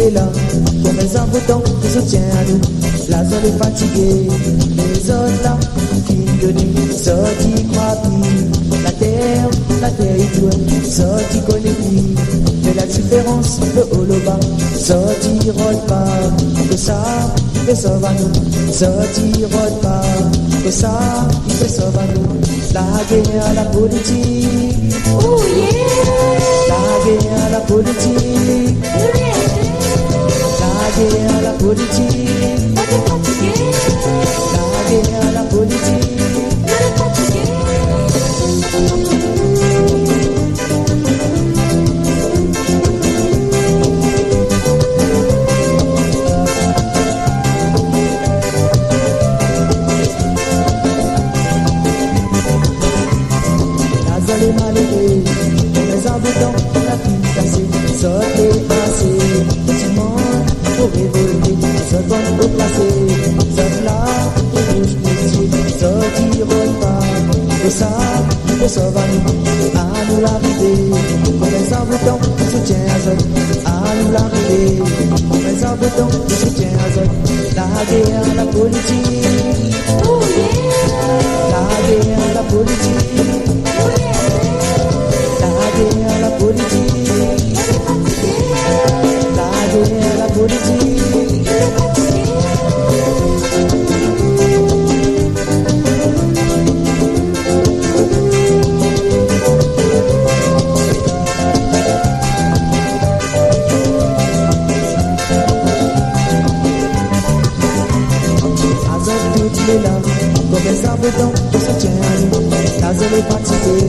est là, comme les envoûtants qui se tiennent à nous. La zone est fatiguée, les autres là, qui de nuit, sorti croient plus. La terre est douée, sorti connaît plus. Mais la différence, le haut, le bas, sorti rôle pas. Que ça, il fait sauve à nous. Sorti rôle pas. Que ça, il fait sauve à nous. La guerre à la politique. Oh yeah! La guerre à la politique. La guerre à la politique. La guerre à la politique. Les malheureux, les embêtants, la fille cassée, sortez passez, tout le monde pour révolter, seconde au placé, sauf là, les rouges métiers, sortir au pas, et ça, il sauve à nous l'arrivée, comme les embêtants, soutien à zone, à nous l'arrivée, comme les embêtants, soutien à zone, la guerre, la politique, la guerre, la politique. La guerre, la politique. La guerre, la politique. Azot toutes les larmes, comme les arbres qui se tiennent à nous. La zone est fatiguée,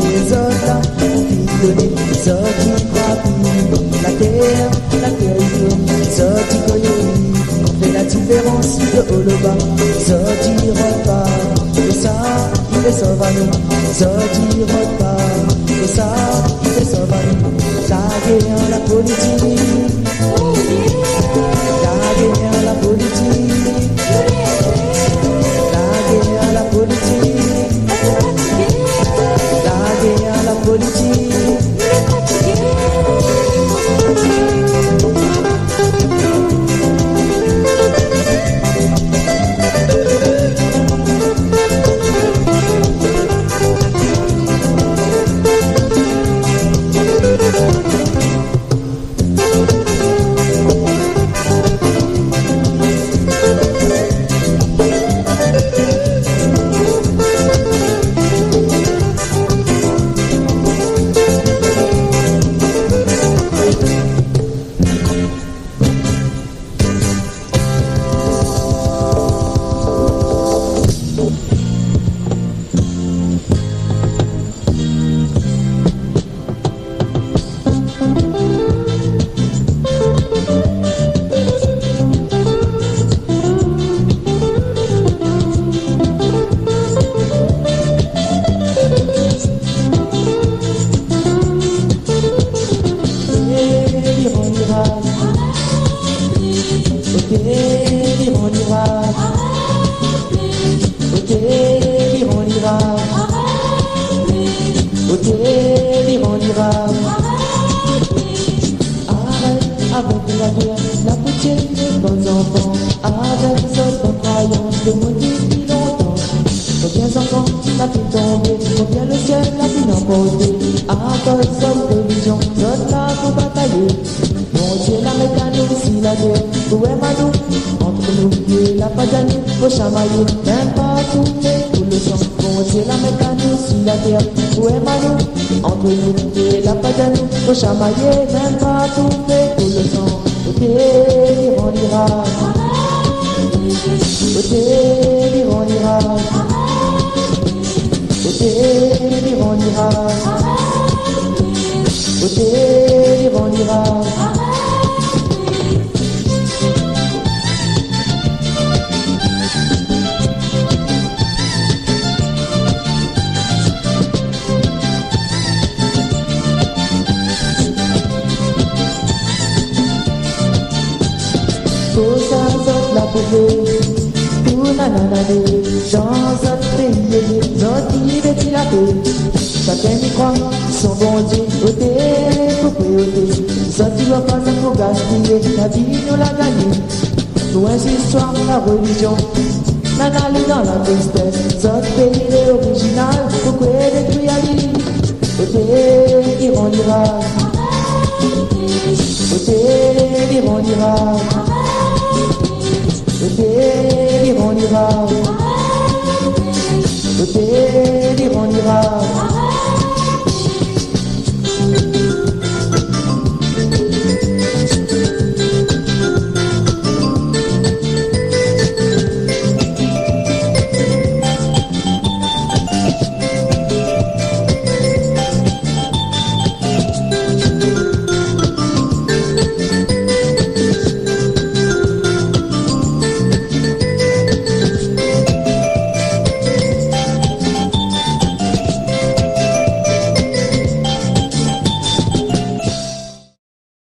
les autres là, qui donnent, sorti rapide. La terre est sorti coyote. Fait la différence, le haut, le bas, sorti repas. Et ça, il fait sauve à nous. Sorti repas. Et ça, il fait sauve à nous. La guerre, la politique. La guerre, la politique. La guerre, la politique. La guerre, la politique. Même pas tourner tout le sang, c'est la mécanique sur la terre. Où est Manu? Entre nous et la padane, faut chamailler, même pas tourner tout le sang. Ok, on ira. Ok, on ira. Ok, on ira. Ok, on ira. La poupée, tout nananané, dans un pays, notre petit la paix. Chacun y croit, son bon Dieu, ôté, coupé, ôté. Ça tu vas pas, ça faut gaspiller, la vie nous l'a gagné. Tout ainsi soit la religion, n'a allé dans la tristesse. Notre pays est original, pourquoi détruire la vie? Côté Iran l'Irak, côté Iran l'Irak, côté Iran l'Irak, côté Iran l'Irak.